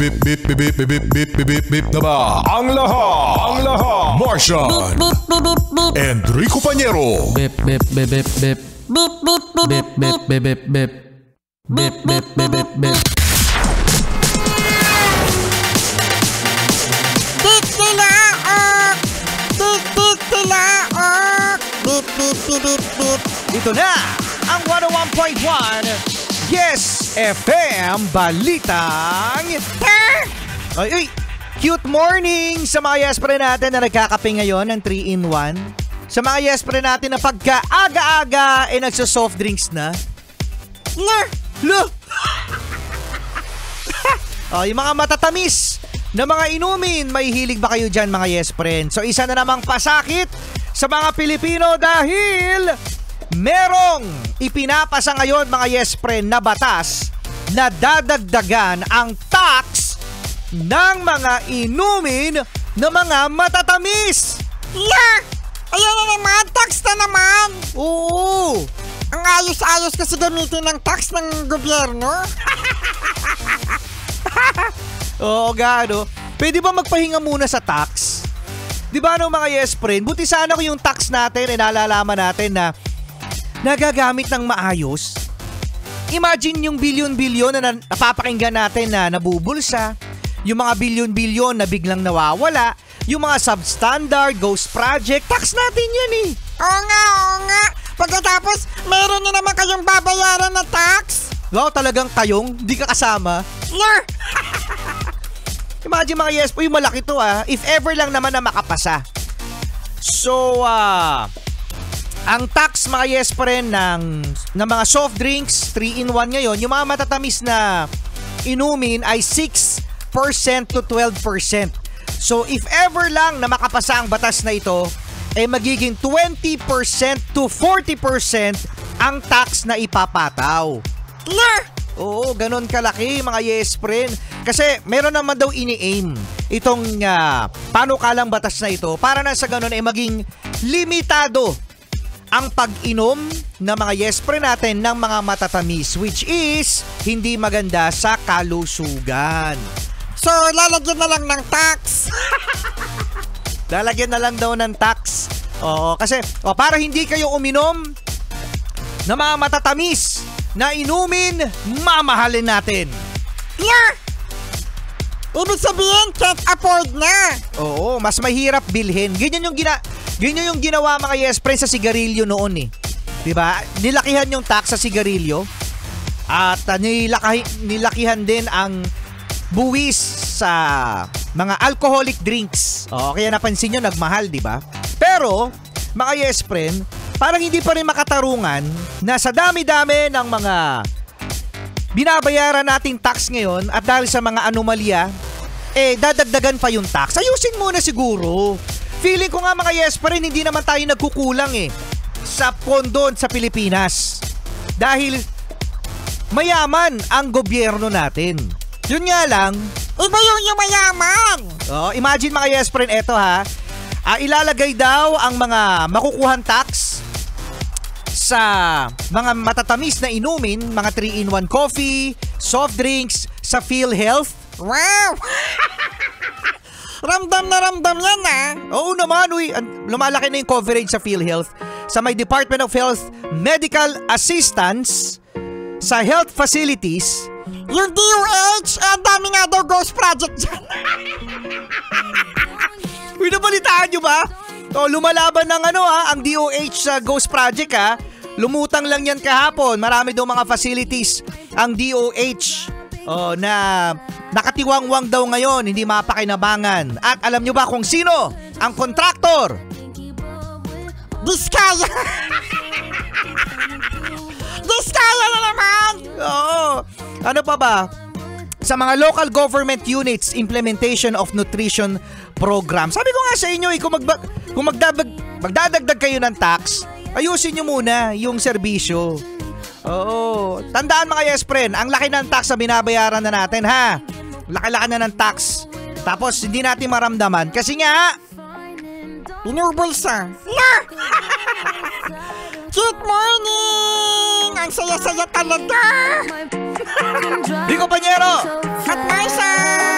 Bip na ba? Ang lahat! Martian! Enrico Pañero! Bip. Ito na ang 101.1 Yes FM Balitang Ay, cute morning sa mga yes pre natin na nagkakape ngayon ng 3-in-1. Sa mga yes pre natin na pagka-aga-aga nagso-soft drinks na. Yung mga matatamis na mga inumin, may hilig ba kayo dyan mga yes friend? So isa na namang pasakit sa mga Pilipino dahil merong ipinapasa ngayon mga yes friend na batas na dadagdagan ang tax ng mga inumin na mga matatamis. Ayan na naman, tax na naman. Oo. Ang ayos-ayos kasi gamitin ng tax ng gobyerno. Oo, gano. Pwede ba magpahinga muna sa tax? Di ba mga yes friend? Buti sana kung yung tax natin nalalaman natin na nagagamit ng maayos. Imagine yung bilyon-bilyon na napapakinggan natin na nabubulsa. Yung mga bilyon-bilyon na biglang nawawala. Yung mga substandard, ghost project. Tax natin yan eh. Oo nga. Pagkatapos, meron na naman kayong babayaran na tax. Wow, talagang kayong di ka kasama. Imagine mga yes po, yung malaki to if ever lang naman na makapasa. So, ang tax mga yes pa rin ng mga soft drinks, 3-in-1 ngayon, yung mga matatamis na inumin ay 6% to 12%. So, if ever lang na makapasa ang batas na ito, magiging 20% to 40% ang tax na ipapataw. Oo, ganun kalaki mga yes friend. Kasi meron naman daw ini-aim itong panukalang batas na ito para na sa ganun maging limitado ang pag-inom ng mga yes friend natin ng mga matatamis, which is hindi maganda sa kalusugan. So, lalagyan na lang ng tax. Lalagyan na lang daw ng tax. Oo, kasi para hindi kayo uminom ng mga matatamis na inumin, mamahalin natin. Ibig sabihin, can't afford na. Oo, mas mahirap bilhin. Ganyan yung ginawa mga yes friends sa sigarilyo noon eh. Diba? Nilakihan yung tax sa sigarilyo. At nilakihan din ang buwis sa mga alcoholic drinks. Kaya napansin nyo, nagmahal, diba? Pero, mga yes friend, parang hindi pa rin makatarungan na sa dami-dami ng mga binabayaran nating tax ngayon at dahil sa mga anomalya, dadagdagan pa yung tax. Ayusin muna siguro. Feeling ko nga mga yes pa rin, hindi naman tayo nagkukulang sa pondo sa Pilipinas. Dahil mayaman ang gobyerno natin. Yun nga lang, iba yung mayaman. Imagine mga yes friend, eto ilalagay daw ang mga makukuhang tax sa mga matatamis na inumin, mga 3-in-1 coffee, soft drinks, sa PhilHealth. Wow! Ramdam na ramdam yan Oo naman, lumalaki na yung coverage sa PhilHealth. Sa may Department of Health Medical Assistance sa health facilities. Yung DOH, ang dami nga daw ghost project dyan. Nabalitaan nyo ba? Lumalaban ng ang DOH sa ghost project Lumutang lang yan kahapon. Marami daw mga facilities ang DOH na nakatiwangwang daw ngayon, hindi mapakinabangan. At alam nyo ba kung sino ang kontraktor? Diskaya! Diskaya na naman! Oo. Ano pa ba? Sa mga local government units, implementation of nutrition program. Sabi ko nga sa inyo, kung magdadagdag kayo ng tax, ayusin nyo muna yung serbisyo. Oo. Tandaan mga yes friend, ang laki ng tax na binabayaran na natin Laki-laki na ng tax. Tapos hindi natin maramdaman kasi nga binubulsa. Good morning! Ang saya-saya talaga! Rico Pañero! At Marcia!